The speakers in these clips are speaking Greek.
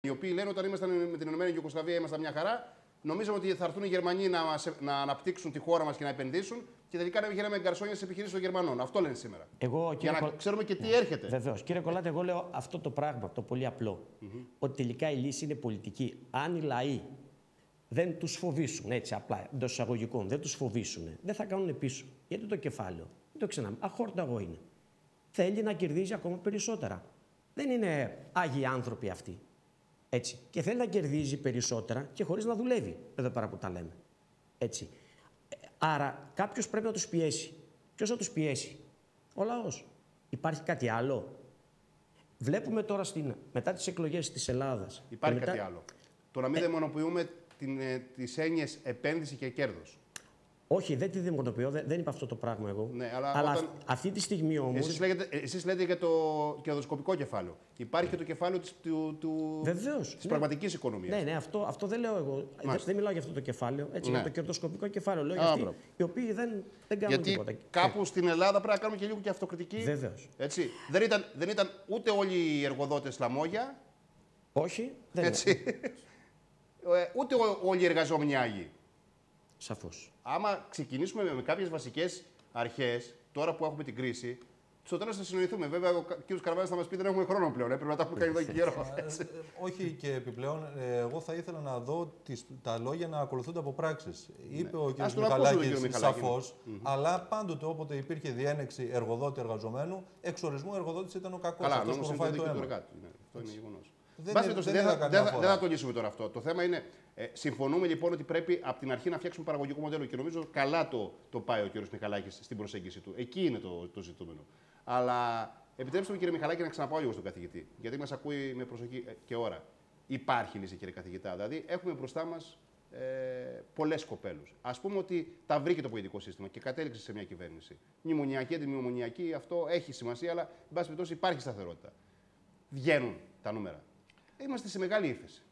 οι οποίοι λένε όταν ήμασταν με την Ηνωμένη Ιουγκοσλαβία ήμασταν μια χαρά. Νομίζαμε ότι θα έρθουν οι Γερμανοί να αναπτύξουν τη χώρα μας και να επενδύσουν και τελικά να γίναμε γκαρσόνια στις επιχειρήσεις των Γερμανών. Αυτό λένε σήμερα. Για να ξέρουμε και τι έρχεται. Βεβαίως. Κύριε Κολλάτη, εγώ λέω αυτό το πράγμα, το πολύ απλό. Ότι τελικά η λύση είναι πολιτική. Αν οι λαοί δεν τους φοβήσουν, έτσι απλά, εντός εισαγωγικών, δεν τους φοβήσουν, δεν θα κάνουν πίσω. Γιατί το κεφάλαιο, δεν το ξανάμε, αχόρταγο είναι. Θέλει να κερδίζει ακόμα περισσότερα. Δεν είναι άγιοι άνθρωποι αυτοί. Έτσι. Και θέλει να κερδίζει περισσότερα και χωρίς να δουλεύει. Εδώ πέρα που τα λέμε. Έτσι. Άρα κάποιος πρέπει να τους πιέσει. Ποιος θα τους πιέσει? Ο λαός. Υπάρχει κάτι άλλο? Βλέπουμε τώρα μετά τις εκλογές της Ελλάδας. Υπάρχει κάτι άλλο. Το να μην δαιμονοποιούμε τις έννοιες επένδυση και κέρδος. Όχι, δεν τη δαιμονοποιώ, δεν είπα αυτό το πράγμα εγώ. Ναι, αλλά αυτή τη στιγμή όμως. Εσείς λέτε για το κερδοσκοπικό κεφάλαιο. Υπάρχει και το κεφάλαιο της πραγματικής οικονομίας. Ναι, αυτό δεν λέω εγώ. Δεν μιλάω για αυτό το κεφάλαιο. Έτσι, για το κερδοσκοπικό κεφάλαιο. Λέω για αυτοί οι οποίοι δεν κάνουν τίποτα. Γιατί κάπου στην Ελλάδα πρέπει να κάνουμε και λίγο και αυτοκριτική. Βεβαίως. Δεν ήταν ούτε όλοι οι εργοδότες λαμόγια. Όχι, δεν είναι. Ούτε όλοι οι εργαζόμενοι άγιοι. Σαφώς. Άμα ξεκινήσουμε με κάποιες βασικές αρχές, τώρα που έχουμε την κρίση, στο τέλος θα συνοηθούμε. Βέβαια, ο κ. Καραβάνης θα μας πει δεν έχουμε χρόνο πλέον. Πρέπει να τα έχουμε κάνει εδώ και καιρό. Όχι, και επιπλέον, εγώ θα ήθελα να δω τα λόγια να ακολουθούνται από πράξεις. Είπε ο κ. Μιχαλάκης σαφώς, αλλά πάντοτε όποτε υπήρχε διένεξη εργοδότη-εργαζομένου, εξ ορισμού εργοδότης ήταν ο κακός. Καλά, αυτό είναι γεγονός. Δεν θα το λύσουμε τώρα αυτό. Το θέμα είναι, συμφωνούμε λοιπόν ότι πρέπει από την αρχή να φτιάξουμε παραγωγικό μοντέλο και νομίζω καλά το πάει ο κ. Μιχαλάκης στην προσέγγιση του. Εκεί είναι το ζητούμενο. Αλλά επιτρέψτε μου, κύριε Μιχαλάκη, να ξαναπάω λίγο στον καθηγητή, γιατί μας ακούει με προσοχή και ώρα. Υπάρχει λύση, κύριε καθηγητά. Δηλαδή, έχουμε μπροστά μας πολλές κοπέλους. Ας πούμε ότι τα βρήκε το πολιτικό σύστημα και κατέληξε σε μια κυβέρνηση. Μνημονιακή, αντιμνημονιακή, αυτό έχει σημασία, αλλά εν πάση περιπτώσει υπάρχει σταθερότητα. Βγαίνουν τα νούμερα. Είμαστε σε μεγάλη ύφεση.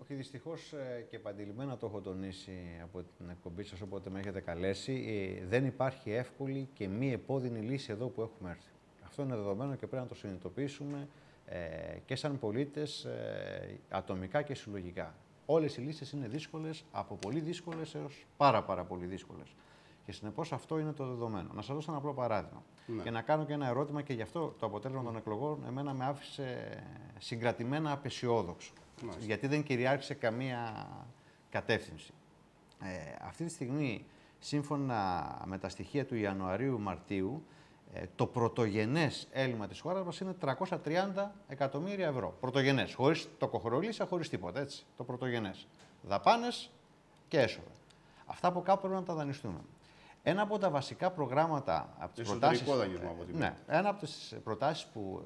Όχι, δυστυχώς και επανειλημμένα το έχω τονίσει από την εκπομπή σας, όποτε με έχετε καλέσει. Δεν υπάρχει εύκολη και μη επώδυνη λύση εδώ που έχουμε έρθει. Αυτό είναι δεδομένο και πρέπει να το συνειδητοποιήσουμε και σαν πολίτες, ατομικά και συλλογικά. Όλες οι λύσεις είναι δύσκολες, από πολύ δύσκολες έως πάρα πολύ δύσκολες. Και συνεπώς αυτό είναι το δεδομένο. Να σας δώσω ένα απλό παράδειγμα. Ναι. Και να κάνω και ένα ερώτημα, και γι' αυτό το αποτέλεσμα των εκλογών εμένα με άφησε συγκρατημένα απεσιόδοξο. Γιατί δεν κυριάρχησε καμία κατεύθυνση. Αυτή τη στιγμή, σύμφωνα με τα στοιχεία του Ιανουαρίου-Μαρτίου, το πρωτογενές έλλειμμα της χώρας μας είναι 330 εκατομμύρια ευρώ. Πρωτογενές, χωρίς το κοχωρολύσα, χωρίς τίποτα, έτσι. Το πρωτογενές. Δαπάνες και έσοδα. Αυτά από κάπου πρέπει να τα δανειστούμε. Ένα από τα βασικά προγράμματα από τις προτάσεις, ένα από τις προτάσεις που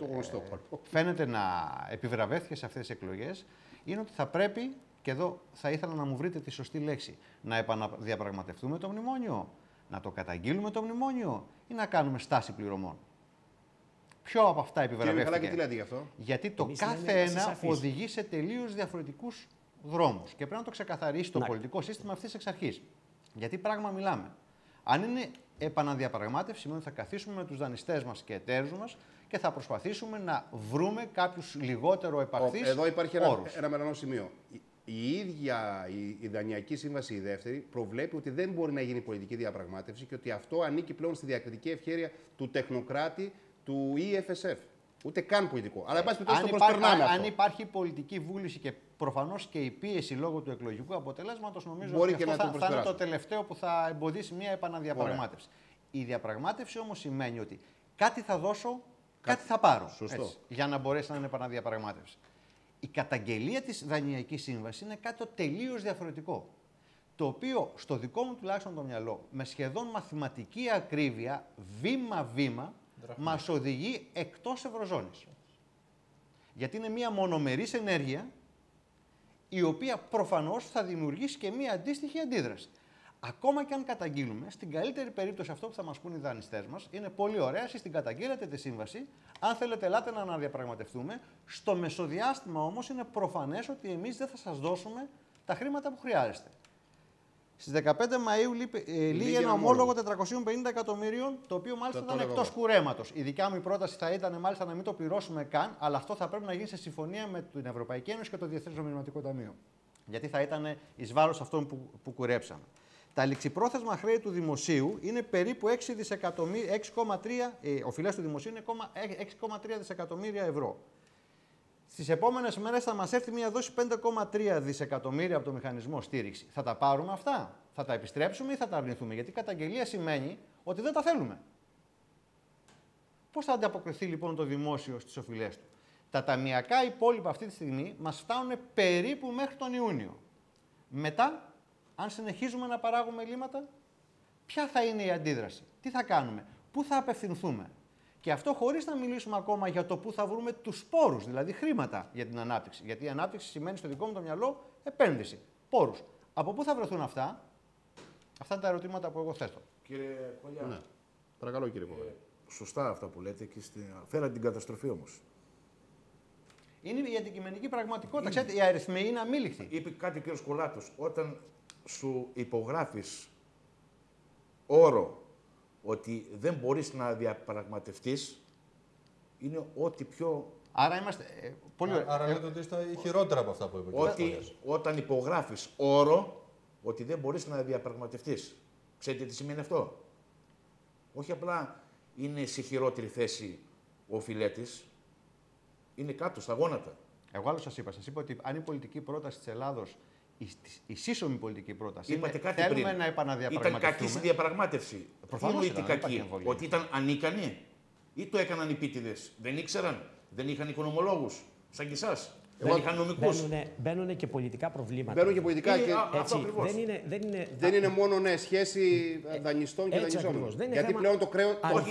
φαίνεται να επιβραβεύτηκε σε αυτές τις εκλογές είναι ότι θα πρέπει, και εδώ θα ήθελα να μου βρείτε τη σωστή λέξη, να επαναδιαπραγματευτούμε το μνημόνιο, να το καταγγείλουμε το μνημόνιο ή να κάνουμε στάση πληρωμών. Ποιο από αυτά επιβραβεύτηκε? Τι λέτε γι' αυτό? Γιατί το κάθε ένα οδηγεί σε τελείως διαφορετικούς δρόμους και πρέπει να το ξεκαθαρίσει το πολιτικό σύστημα αυτής εξ αρχής. Γιατί πράγμα μιλάμε? Αν είναι επαναδιαπραγμάτευση, σημαίνει ότι θα καθίσουμε με τους δανειστές μας και εταίρους μας και θα προσπαθήσουμε να βρούμε κάποιους λιγότερο επαχθείς όρους. Εδώ υπάρχει ένα μερανό σημείο. Η ίδια η Δανειακή Σύμβαση, η δεύτερη, προβλέπει ότι δεν μπορεί να γίνει πολιτική διαπραγμάτευση και ότι αυτό ανήκει πλέον στη διακριτική ευχέρεια του τεχνοκράτη του EFSF. Ούτε καν πολιτικό. Αλλά εν πάση περιπτώσει το προσπερνάμε αυτό. Αν υπάρχει πολιτική βούληση και προφανώς και η πίεση λόγω του εκλογικού αποτελέσματος, νομίζω μπορεί ότι αυτό θα είναι το τελευταίο που θα εμποδίσει μια επαναδιαπραγμάτευση. Η διαπραγμάτευση όμως σημαίνει ότι κάτι θα δώσω, κάτι θα πάρω. Έτσι, για να μπορέσει να είναι επαναδιαπραγμάτευση. Η καταγγελία της Δανειακής Σύμβασης είναι κάτι τελείως διαφορετικό. Το οποίο στο δικό μου τουλάχιστον το μυαλό, με σχεδόν μαθηματική ακρίβεια, βήμα-βήμα, μας οδηγεί εκτός Ευρωζώνης. Γιατί είναι μια μονομερής ενέργεια, η οποία προφανώς θα δημιουργήσει και μια αντίστοιχη αντίδραση. Ακόμα και αν καταγγείλουμε, στην καλύτερη περίπτωση αυτό που θα μας πούν οι δανειστές μας είναι πολύ ωραία, εσείς την καταγγείλατε τη σύμβαση, αν θέλετε ελάτε να αναδιαπραγματευτούμε. Στο μεσοδιάστημα όμως είναι προφανές ότι εμείς δεν θα σας δώσουμε τα χρήματα που χρειάζεστε. Στις 15 Μαΐου λύγει ένα ομόλογο 450 εκατομμύριων, το οποίο μάλιστα ήταν εκτός κουρέματος. Η δικιά μου η πρόταση θα ήταν μάλιστα να μην το πληρώσουμε καν, αλλά αυτό θα πρέπει να γίνει σε συμφωνία με την Ευρωπαϊκή Ένωση και το Διεθνές Νομισματικό Ταμείο. Γιατί θα ήταν εις βάρος αυτών που κουρέψαμε. Τα ληξιπρόθεσμα χρέη του δημοσίου είναι περίπου 6,3, οφειλές του δημοσίου είναι 6,3 δισεκατομμύρια ευρώ. Στις επόμενες μέρες θα μας έρθει μια δόση 5,3 δισεκατομμύρια από το μηχανισμό στήριξη. Θα τα πάρουμε αυτά, θα τα επιστρέψουμε ή θα τα αρνηθούμε? Γιατί η καταγγελία σημαίνει ότι δεν τα θέλουμε. Πώς θα ανταποκριθεί λοιπόν το δημόσιο στις οφειλές του? Τα ταμιακά υπόλοιπα αυτή τη στιγμή μας φτάνουν περίπου μέχρι τον Ιούνιο. Μετά, αν συνεχίζουμε να παράγουμε ελλείμματα, ποια θα είναι η αντίδραση, τι θα κάνουμε, πού θα απευθυνθούμε? Και αυτό χωρίς να μιλήσουμε ακόμα για το πού θα βρούμε τους πόρους, δηλαδή χρήματα για την ανάπτυξη. Γιατί η ανάπτυξη σημαίνει στο δικό μου το μυαλό επένδυση, πόρους. Από πού θα βρεθούν αυτά? Αυτά είναι τα ερωτήματα που εγώ θέτω. Κύριε Κολλιά. Ναι. Παρακαλώ, κύριε Κολλιά. Σωστά αυτά που λέτε και φέρατε την καταστροφή όμως. Είναι η αντικειμενική πραγματικότητα. Ξέρετε, οι αριθμοί είναι αμήλικτοι. Είπε κάτι ο κύριος Κολάτος. Όταν σου υπογράφεις όρο ότι δεν μπορείς να διαπραγματευτείς, είναι ό,τι πιο... Άρα είμαστε... πολύ ωραία. Άρα λέτε ότι είστε χειρότερα από αυτά που είπε. Ότι όταν υπογράφεις όρο, ότι δεν μπορείς να διαπραγματευτείς. Ξέρετε τι σημαίνει αυτό? Όχι απλά είναι σε χειρότερη θέση ο οφειλέτης, είναι κάτω στα γόνατα. Εγώ άλλο σας είπα. Σας είπα ότι αν η πολιτική πρόταση της Ελλάδος, η σύσσωμη πολιτική πρόταση, Είπατε κάτι θέλουμε πριν. να επαναδιαπραγματευτούμε. Ήταν κακή στη διαπραγμάτευση. Προφανώς ήταν κακή. Ότι ήταν ανίκανοι ή το έκαναν οι επίτηδες? Δεν ήξεραν, δεν είχαν οικονομολόγους σαν και εσάς. Δεν είχαν νομικούς. Μπαίνουν και πολιτικά προβλήματα. Μπαίνουν και πολιτικά. Έτσι, δεν είναι μόνο σχέση δανειστών και δανειζόμενων. Γιατί πλέον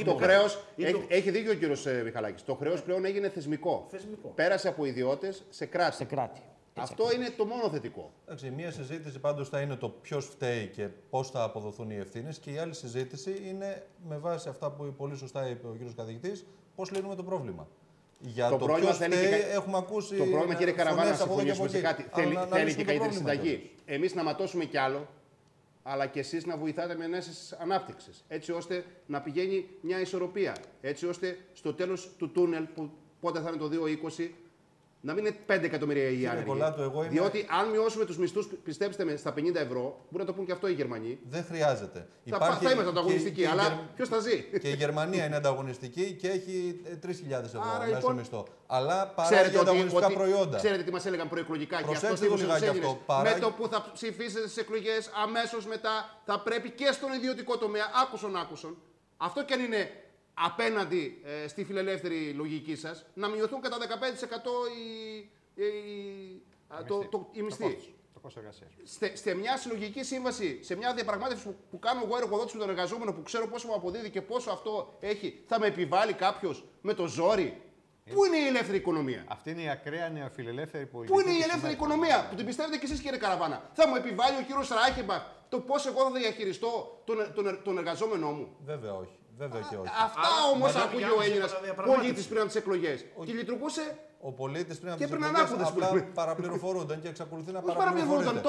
το χρέος. Έχει δίκιο ο κύριος Μιχαλάκης. Το χρέος πλέον έγινε θεσμικό. Πέρασε από ιδιώτες σε κράτη. Αυτό είναι το μόνο θετικό. Εντάξει, μία συζήτηση πάντως θα είναι το ποιος φταίει και πώς θα αποδοθούν οι ευθύνες, και η άλλη συζήτηση είναι με βάση αυτά που πολύ σωστά είπε ο κύριος καθηγητής, πώς λύνουμε το πρόβλημα. Για το ποιος φταίει έχουμε ακούσει. Το πρόβλημα, κύριε Καραβάνα, να συμφωνήσουμε σε κάτι. Θέλει και καλύτερη συνταγή. Εμείς να ματώσουμε κι άλλο, αλλά και εσείς να βοηθάτε με νέες ανάπτυξης. Έτσι ώστε να πηγαίνει μια ισορροπία. Έτσι ώστε στο τέλος του τούνελ, που πότε θα είναι το 2020, να μην είναι 5 εκατομμύρια οι άνεργοι. Διότι αν μειώσουμε τους μισθούς, πιστέψτε με, στα 50 ευρώ, μπορεί να το πούν και αυτό οι Γερμανοί. Δεν χρειάζεται. Θα είμαστε ανταγωνιστικοί, αλλά ποιος θα ζει? Και η Γερμανία είναι ανταγωνιστική και έχει 3.000 ευρώ μέσο μισθό. Αλλά παράγει ανταγωνιστικά προϊόντα. Ξέρετε τι μας έλεγαν προεκλογικά? Και αυτό λίγο λιγάκι αυτό. Με το που θα ψηφίσετε στις εκλογές, αμέσως μετά θα πρέπει και στον ιδιωτικό τομέα, άκουσον. Αυτό κι αν είναι απέναντι στη φιλελεύθερη λογική σας, να μειωθούν κατά 15% οι μισθοί. Σε μια συλλογική σύμβαση, σε μια διαπραγμάτευση που κάνω εγώ εργοδότης με τον εργαζόμενο, που ξέρω πόσο μου αποδίδει και πόσο αυτό έχει, θα με επιβάλλει κάποιος με το ζόρι? Πού είναι η ελεύθερη οικονομία? Αυτή είναι η ακραία νεοφιλελεύθερη πολιτική. Πού είναι η ελεύθερη οικονομία που την πιστεύετε κι εσείς, κύριε Καραβάνα? Θα μου επιβάλλει ο κύριος Ράχεμπαχ το πώς εγώ θα διαχειριστώ τον εργαζόμενό μου? Βέβαια όχι. Βέβαια και όχι. Αυτά όμως ακούγε ο Έλληνας πολίτης πριν από τις εκλογές. Και λειτουργούσε. Ο πολίτης πριν από τις εκλογές απλά παραπληροφορούνταν και εξακολουθεί να παραπληροφορούνται.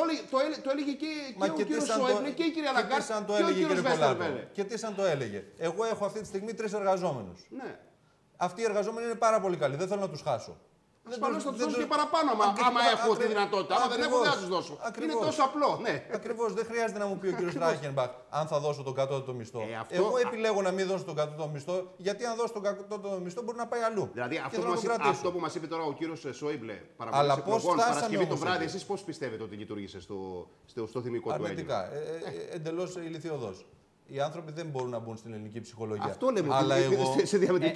Το έλεγε και ο κύριος Σόιμπλε και η κυρία Λαγκάρντ και ο κύριος Βέστερβελε. Και τι σαν το έλεγε? Εγώ έχω αυτή τη στιγμή 3 εργαζόμενους. Ναι. Αυτοί οι εργαζόμενοι είναι πάρα πολύ καλοί. Δεν θέλω να τους χάσω. Ασφαλώς θα τους δώσω και παραπάνω, άμα έχω τη δυνατότητα. Άμα δεν έχω, δεν θα τους δώσω. Είναι τόσο απλό. Ναι. Ακριβώς. Δεν χρειάζεται να μου πει ο κύριος Ράχενμπαχ αν θα δώσω τον κατώτατο μισθό. Εγώ επιλέγω να μην δώσω τον κατώτατο μισθό, γιατί αν δώσω τον κατώτατο μισθό μπορεί να πάει αλλού. Δηλαδή αυτό που μας είπε τώρα ο κύριος Σόιμπλε Παρασκευή το βράδυ, εσείς πώς πιστεύετε ότι λειτουργήσε στο θυμικό του Έλληνα? Αρνητικά. Εντελώς ηλιθιωδώς. Οι άνθρωποι δεν μπορούν να μπουν στην ελληνική ψυχολογία. Αυτό λέμε. Αλλά εγώ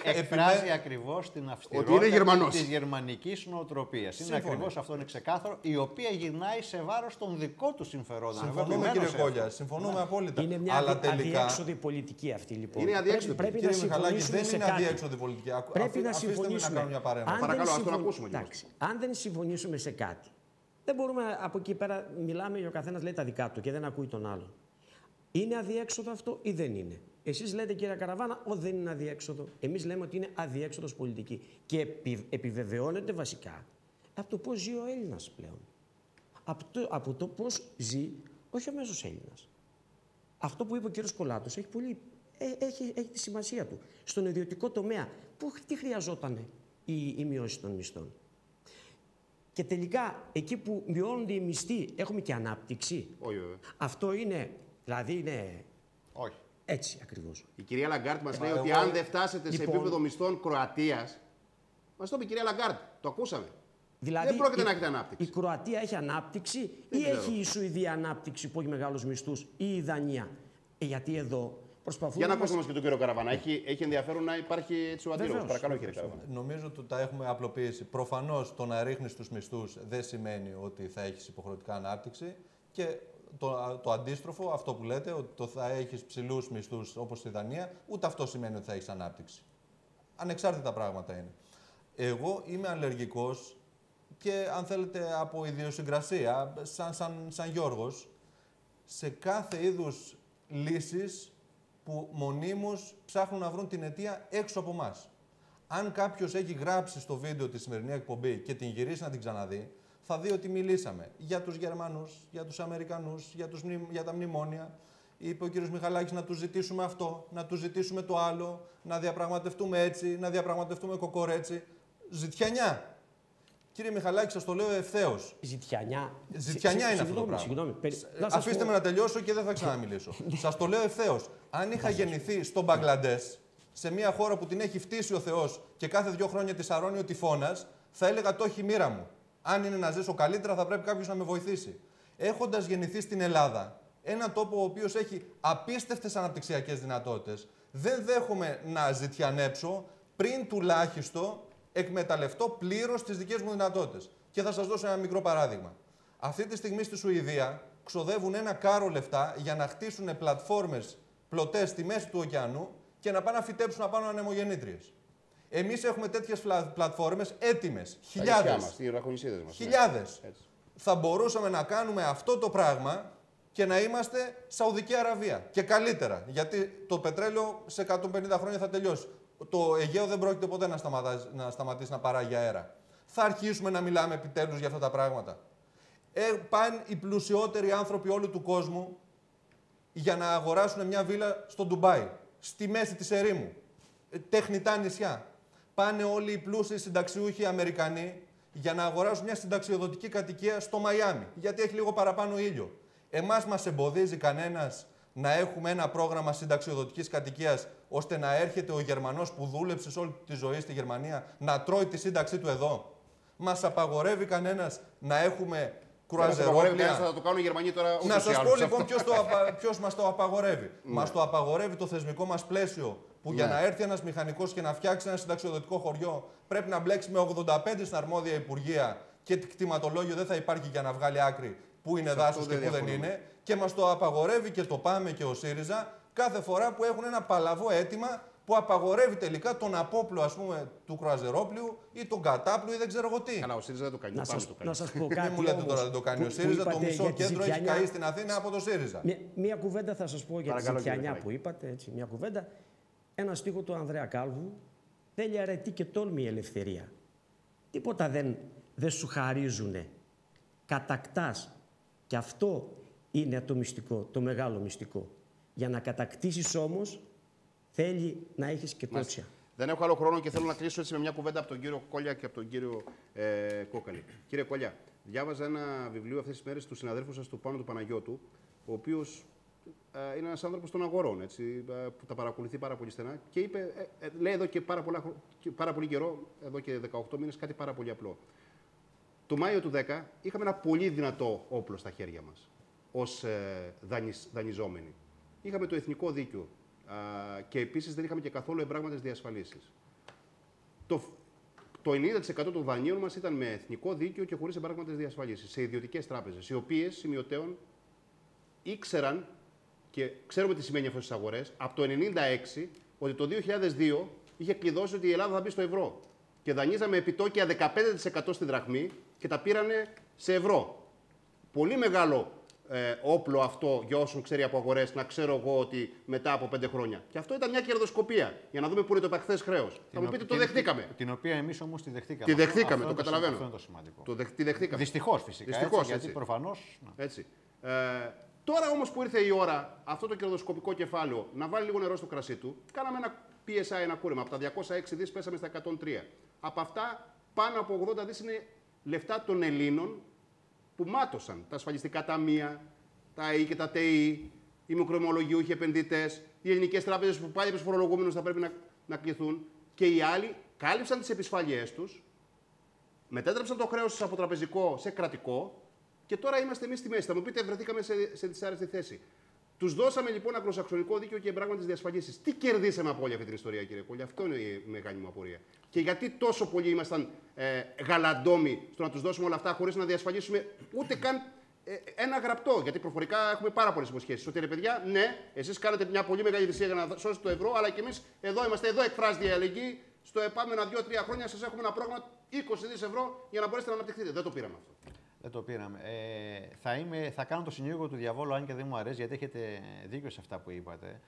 εκφράζει ακριβώς την αυστηρότητα της γερμανικής νοοτροπίας. Είναι ακριβώς αυτό, είναι ξεκάθαρο, η οποία γυρνάει σε βάρος των δικών του συμφερόντων. Συμφωνούμε, κύριε Κόλλια. Συμφωνούμε απόλυτα. Είναι μια αδιέξοδη πολιτική αυτή, λοιπόν. Είναι αδιέξοδη. Πρέπει να συμφωνήσουμε δεν είναι αδιέξοδη πολιτική. Πρέπει να συμφωνήσουμε. Παρακαλώ, ας τον ακούσουμε. Αν δεν συμφωνήσουμε σε κάτι, δεν μπορούμε από εκεί πέρα μιλάμε, ο καθένας λέει τα δικά του και δεν ακούει τον άλλον. Είναι αδιέξοδο αυτό ή δεν είναι? Εσείς λέτε, κύριε Καραβάνα, ότι δεν είναι αδιέξοδο. Εμείς λέμε ότι είναι αδιέξοδος πολιτική. Και επιβεβαιώνεται βασικά από το πώς ζει ο Έλληνας πλέον. Από το πώς ζει όχι ο μέσος Έλληνας. Αυτό που είπε ο κ. Κολάτος έχει τη σημασία του. Στον ιδιωτικό τομέα, τι χρειαζόταν η μείωση των μισθών. Και τελικά, εκεί που μειώνονται οι μισθοί, έχουμε και ανάπτυξη. Όχι, βέβαια. Αυτό είναι, δηλαδή είναι... Όχι. Έτσι ακριβώς. Η κυρία Λαγκάρτ μας λέει ότι αν δεν φτάσετε σε επίπεδο μισθών Κροατίας, μας το είπε η κυρία Λαγκάρτ, το ακούσαμε. Δηλαδή, δεν πρόκειται να έχετε ανάπτυξη. Η Κροατία έχει ανάπτυξη ή έχει η Σουηδία ανάπτυξη που έχει μεγάλους μισθούς ή η Δανία. Γιατί εδώ προσπαθούμε. Για να ακούσουμε και τον κύριο Καραβανά. Έχει ενδιαφέρον να υπάρχει έτσι ο αντίλογος. Παρακαλώ, κύριε Καραβανά. Νομίζω ότι τα έχουμε απλοποιήσει. Προφανώς το να ρίχνεις τους μισθούς δεν σημαίνει ότι θα έχεις υποχρεωτικά ανάπτυξη. Και το αντίστροφο, αυτό που λέτε, ότι το θα έχεις ψηλούς μισθούς όπως στη Δανία, ούτε αυτό σημαίνει ότι θα έχεις ανάπτυξη. Ανεξάρτητα πράγματα είναι. Εγώ είμαι αλλεργικός και αν θέλετε από ιδιοσυγκρασία, σαν Γιώργος, σε κάθε είδους λύσεις που μονίμως ψάχνουν να βρουν την αιτία έξω από εμάς. Αν κάποιος έχει γράψει στο βίντεο τη σημερινή εκπομπή και την γυρίσει να την ξαναδεί, θα δει ότι μιλήσαμε για τους Γερμανούς, για τους Αμερικανούς, για τα μνημόνια. Είπε ο κ. Μιχαλάκης να τους ζητήσουμε αυτό, να τους ζητήσουμε το άλλο, να διαπραγματευτούμε έτσι, να διαπραγματευτούμε κοκορέτσι. Ζητιανιά. Κύριε Μιχαλάκη, σας το λέω ευθέως. Ζητιανιά είναι αυτό το πράγμα. Αφήστε με να τελειώσω και δεν θα ξαναμιλήσω. Σας το λέω ευθέως. Αν είχα γεννηθεί στο Μπαγκλαντές, σε μια χώρα που την έχει φτύσει ο Θεός και κάθε 2 χρόνια τη σαρώνει ο τυφώνας, θα έλεγα το έχει η μοίρα μου. Αν είναι να ζήσω καλύτερα, θα πρέπει κάποιος να με βοηθήσει. Έχοντας γεννηθεί στην Ελλάδα, ένα τόπο ο οποίος έχει απίστευτες αναπτυξιακές δυνατότητες, δεν δέχομαι να ζητιανέψω πριν τουλάχιστον εκμεταλλευτώ πλήρως τις δικές μου δυνατότητες. Και θα σας δώσω ένα μικρό παράδειγμα. Αυτή τη στιγμή στη Σουηδία ξοδεύουν ένα κάρο λεφτά για να χτίσουν πλατφόρμες, πλωτές στη μέση του ωκεανού και να πάνε να φυτέψουν απάνω ανεμογεννήτριες. Εμείς έχουμε τέτοιες πλατφόρμες έτοιμες. Χιλιάδες. Χιλιάδες. Θα μπορούσαμε να κάνουμε αυτό το πράγμα και να είμαστε Σαουδική Αραβία. Και καλύτερα. Γιατί το πετρέλαιο σε 150 χρόνια θα τελειώσει. Το Αιγαίο δεν πρόκειται ποτέ να σταματήσει να παράγει αέρα. Θα αρχίσουμε να μιλάμε επιτέλους για αυτά τα πράγματα. Πάνε οι πλουσιότεροι άνθρωποι όλου του κόσμου για να αγοράσουν μια βίλα στο Ντουμπάι, στη μέση της ερήμου. Τεχνητά νησιά. Πάνε όλοι οι πλούσιοι συνταξιούχοι Αμερικανοί για να αγοράσουν μια συνταξιοδοτική κατοικία στο Μαϊάμι, γιατί έχει λίγο παραπάνω ήλιο. Εμάς μας εμποδίζει κανένας να έχουμε ένα πρόγραμμα συνταξιοδοτικής κατοικίας, ώστε να έρχεται ο Γερμανός που δούλεψε σε όλη τη ζωή στη Γερμανία να τρώει τη σύνταξή του εδώ. Μας απαγορεύει κανένας να έχουμε κρουαζερόπλια. Θα το κάνουν οι Γερμανοί τώρα. Να σας πω λοιπόν ποιος μας το απαγορεύει. Μας το απαγορεύει το θεσμικό μας πλαίσιο, που για να έρθει ένας μηχανικός και να φτιάξει ένα συνταξιοδοτικό χωριό πρέπει να μπλέξει με 85 στην αρμόδια υπουργεία και κτηματολόγιο δεν θα υπάρχει για να βγάλει άκρη που είναι δάσος και που δεν είναι. Και μας το απαγορεύει και το ΠΑΜΕ και ο ΣΥΡΙΖΑ κάθε φορά που έχουν ένα παλαβό αίτημα που απαγορεύει τελικά τον απόπλο, ας πούμε, του κρουαζερόπλοιου ή τον κατάπλου ή δεν ξέρω εγώ τι. Καλά, ο ΣΥΡΙΖΑ δεν το κάνει. Να σας πω κάτι. Δεν μου λέτε τώρα δεν το κάνει ο ΣΥΡΙΖΑ. Το μισό κέντρο έχει καεί στην Αθήνα από το ΣΥΡΙΖΑ. Μία κουβέντα θα σας πω για τη ζητιανιά που είπατε. Έτσι, μία κουβέντα. Ένα στίχο του Ανδρέα Κάλβου. Θέλει αρετή και τόλμη η ελευθερία. Τίποτα δεν σου χαρίζουνε. Κατακτάς. Και αυτό είναι το μυστικό, το μεγάλο μυστικό. Για να κατακτήσεις όμως, θέλει να έχεις και τότσια. Δεν έχω άλλο χρόνο και θέλω να κλείσω έτσι με μια κουβέντα από τον κύριο Κόλια και από τον κύριο Κόκαλη. Κύριε Κόλια, διάβαζα ένα βιβλίο αυτές τις μέρες του συναδέλφου σας, του Πάνου του Παναγιώτου, ο οποίος είναι ένας άνθρωπος των αγορών, έτσι, που τα παρακολουθεί πάρα πολύ στενά και είπε, λέει εδώ και πάρα πολύ καιρό, εδώ και 18 μήνες, κάτι πάρα πολύ απλό. Το Μάιο του 10 είχαμε ένα πολύ δυνατό όπλο στα χέρια μας ως δανειζόμενοι. Είχαμε το εθνικό δίκαιο και επίσης δεν είχαμε και καθόλου εμπράγματες διασφαλίσεις. Το 90% των δανείων μας ήταν με εθνικό δίκαιο και χωρίς εμπράγματες διασφαλίσεις σε ιδιωτικές τράπεζες, οι οποίες σημειωτέων ήξεραν και ξέρουμε τι σημαίνει αυτές τις αγορές από το 1996 ότι το 2002 είχε κλειδώσει ότι η Ελλάδα θα μπει στο ευρώ. Και δανείζαμε επιτόκια 15% στη δραχμή και τα πήρανε σε ευρώ. Πολύ μεγάλο όπλο αυτό για όσον ξέρει από αγορές, να ξέρω εγώ ότι μετά από 5 χρόνια. Και αυτό ήταν μια κερδοσκοπία για να δούμε πού είναι το επαχθές χρέος. Θα μου πείτε το δεχτήκαμε. Την οποία εμείς όμως τη δεχτήκαμε. Τη δεχτήκαμε, το καταλαβαίνω. Αυτό είναι το σημαντικό. Τη δεχτήκαμε. Δυστυχώς φυσικά. Δυστυχώς, γιατί προφανώς. Έτσι. Τώρα όμως που ήρθε η ώρα αυτό το κερδοσκοπικό κεφάλαιο να βάλει λίγο νερό στο κρασί του, κάναμε ένα PSI, ένα κούρεμα. Από τα 206 δις πέσαμε στα 103. Από αυτά πάνω από 80 δις είναι λεφτά των Ελλήνων που μάτωσαν. Τα ασφαλιστικά ταμεία, τα ΑΕΗ και τα ΤΕΗ, οι μικρομολογιούχοι επενδυτές, οι ελληνικές τράπεζες που πάλι τους φορολογούμενους θα πρέπει να κληθούν και οι άλλοι κάλυψαν τις επισφαλιές τους, μετέτρεψαν το χρέος τους από τραπεζικό σε κρατικό και τώρα είμαστε εμείς στη μέση. Θα μου πείτε, βρεθήκαμε σε δυσάρεστη θέση. Τους δώσαμε λοιπόν αγγλοσαξονικό δίκαιο και πράγμα τις διασφαλίσεις. Τι κερδίσαμε από όλη αυτή την ιστορία, κύριε Κόλλη? Αυτό είναι η μεγάλη μου απορία. Και γιατί τόσο πολύ ήμασταν γαλαντόμοι στο να τους δώσουμε όλα αυτά χωρίς να διασφαλίσουμε ούτε καν ένα γραπτό? Γιατί προφορικά έχουμε πάρα πολλές υποσχέσεις. Ότι ρε παιδιά, ναι, εσείς κάνετε μια πολύ μεγάλη θυσία για να σώσετε το ευρώ, αλλά και εμείς εδώ είμαστε, εδώ εκφράζεται η αλληλεγγύη. Στο επόμενα 2-3 χρόνια σας έχουμε ένα πρόγραμμα 20 δις ευρώ για να μπορέσετε να αναπτυχθείτε. Δεν το πήραμε αυτό. Δεν το πήραμε. Θα κάνω το συνήγορο του διαβόλου, αν και δεν μου αρέσει, γιατί έχετε δίκιο σε αυτά που είπατε.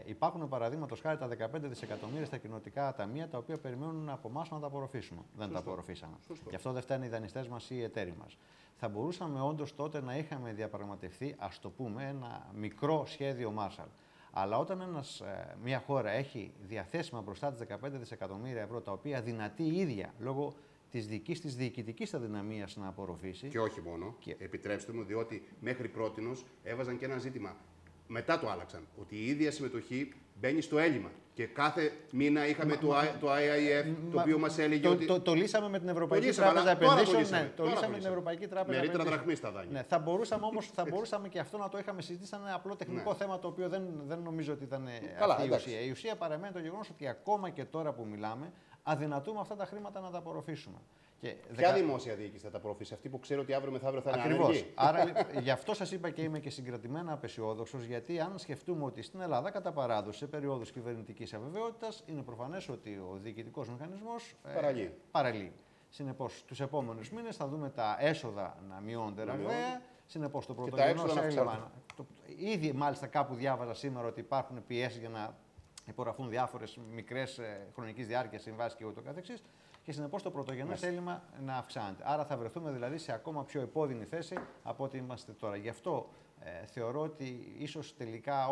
Υπάρχουν παραδείγματος χάρη τα 15 δισεκατομμύρια στα κοινοτικά ταμεία, τα οποία περιμένουν από εμάς να τα απορροφήσουμε. Δεν τα απορροφήσαμε. Γι' αυτό δεν φταίνουν οι δανειστές μας ή οι εταίροι μας. Θα μπορούσαμε όντως τότε να είχαμε διαπραγματευτεί, ας το πούμε, ένα μικρό σχέδιο Marshall. Αλλά όταν μια χώρα έχει διαθέσιμα μπροστά της 15 δισεκατομμύρια ευρώ, τα οποία δυνατεί η ίδια λόγω της δικής της διοικητικής αδυναμίας να απορροφήσει. Και όχι μόνο. Επιτρέψτε μου, διότι μέχρι πρότινος έβαζαν και ένα ζήτημα. Μετά το άλλαξαν. Ότι η ίδια συμμετοχή μπαίνει στο έλλειμμα. Και κάθε μήνα είχαμε το IIF, το οποίο μας έλεγε ότι. Το λύσαμε με την Ευρωπαϊκή Τράπεζα Επενδύσεων. Το λύσαμε με την Ευρωπαϊκή Τράπεζα Επενδύσεων. Με ρήτρα δραχμή στα δάνεια. Ναι, θα μπορούσαμε και αυτό να το είχαμε συζητήσει. Ήταν ένα απλό τεχνικό θέμα, το οποίο δεν νομίζω ότι ήταν αυτή η ουσία. Η ουσία παραμένει το γεγονός ότι ακόμα και τώρα που μιλάμε, αδυνατούμε αυτά τα χρήματα να τα απορροφήσουμε. Ποια δημόσια διοίκηση θα τα απορροφήσει? Αυτή που ξέρει ότι αύριο μεθαύριο θα είναι ακριβώς. Άρα γι' αυτό σας είπα και είμαι και συγκρατημένα απαισιόδοξος, γιατί αν σκεφτούμε ότι στην Ελλάδα κατά παράδοση σε περίοδους κυβερνητικής αβεβαιότητας είναι προφανές ότι ο διοικητικός μηχανισμός παραλύει. Συνεπώς, τους επόμενους μήνες θα δούμε τα έσοδα να μειώνται ραγδαία. Συνεπώς, το πρωτογενές έλλειμμα. Ήδη μάλιστα κάπου διάβαζα σήμερα ότι υπάρχουν πιέσεις για να υπογραφούν διάφορες μικρές χρονικής διάρκειας συμβάσεις και ούτω καθεξής. Και συνεπώς το πρωτογενές έλλειμμα να αυξάνεται. Άρα θα βρεθούμε δηλαδή σε ακόμα πιο επώδυνη θέση από ό,τι είμαστε τώρα. Γι' αυτό θεωρώ ότι ίσως τελικά,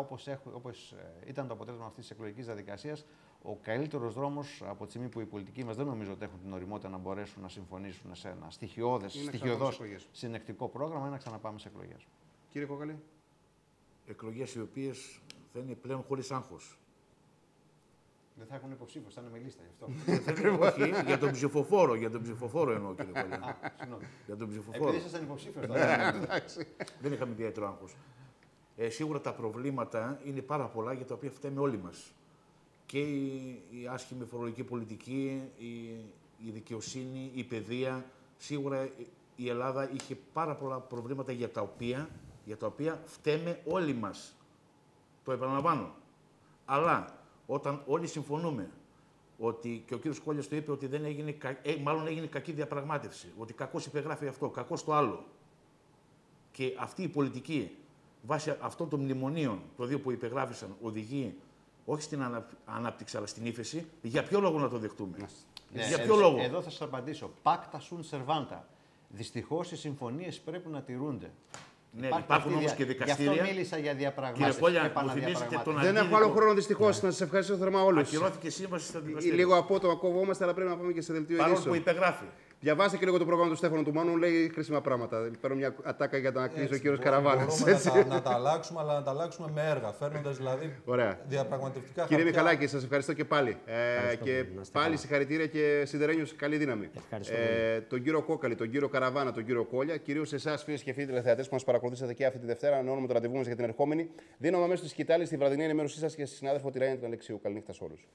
όπως ήταν το αποτέλεσμα αυτής της εκλογικής διαδικασίας, ο καλύτερος δρόμος από τη στιγμή που οι πολιτικοί μας δεν νομίζω ότι έχουν την ωριμότητα να μπορέσουν να συμφωνήσουν σε ένα στοιχειωδώς συνεκτικό πρόγραμμα, είναι να ξαναπάμε σε εκλογές. Κύριε Κόκαλη. Εκλογές οι οποίες θα είναι πλέον χωρίς άγχος. Δεν θα έχουν υποψήφιους, θα είναι με λίστα γι' αυτό. Όχι, για τον ψηφοφόρο εννοώ, κύριε Κόλλη. Για τον ψηφοφόρο. Επειδή ήσασταν υποψήφιος. Δεν είχαμε ιδιαίτερο άγχος. Σίγουρα τα προβλήματα είναι πάρα πολλά για τα οποία φταίμε όλοι μας. Και η άσχημη φορολογική πολιτική, η δικαιοσύνη, η παιδεία. Σίγουρα η Ελλάδα είχε πάρα πολλά προβλήματα για τα οποία φταίμε όλοι μας. Το επαναλαμβάνω. Αλλά όταν όλοι συμφωνούμε ότι, και ο κύριος Κόλλιας το είπε, ότι μάλλον έγινε κακή διαπραγμάτευση, ότι κακώς υπεγράφει αυτό, κακώς το άλλο. Και αυτή η πολιτική, βάσει αυτών των μνημονίων, το δύο που υπεγράφησαν, οδηγεί όχι στην ανάπτυξη, αλλά στην ύφεση, για ποιο λόγο να το δεχτούμε? Για ποιο λόγο? Εδώ θα σας απαντήσω. Pacta sunt servanta. Δυστυχώς οι συμφωνίες πρέπει να τηρούνται. Ναι, υπάρχουν όμως και δικαστήρια. Γι' αυτό μίλησα για διαπραγμάτευση. Δεν έχω άλλο χρόνο δυστυχώς. Να σας ευχαριστήσω θερμά όλους. Ακυρώθηκε σύμβαση στα δικαστήρια. Λίγο απότομα κοβόμαστε, αλλά πρέπει να πάμε και σε δελτίο ειδήσεων. Παρόλο που υπεγράφει. Διαβάστε και λίγο το πρόγραμμα του Στέφανου του Μάνου, λέει χρήσιμα πράγματα. Παίρνω μια ατάκα για να κλείσει ο κύριος Καραβάνας. Μπορούμε να τα αλλάξουμε, αλλά να τα αλλάξουμε με έργα, φέρνοντας δηλαδή διαπραγματευτικά χαρτιά. Κύριε Μιχαλάκη, σας ευχαριστώ και πάλι. Και πάλι συγχαρητήρια και σιδερένιος, καλή δύναμη. Τον κύριο Κόκαλη, τον κύριο Καραβάνα, τον κύριο Κόλλια, κυρίως εσάς, φίλες και φίλοι τηλεθεατές που μας παρακολουθήσατε και αυτή τη Δευτέρα, ανώνυμο το ραντεβού μας για την ερχόμενη. Δίνω αμέσως τη σκητάλη στη βραδινή ενημέρωσή σας και στη συνάδελφο Τιράνια του Αλεξίου. Καληνύχτα σε όλους.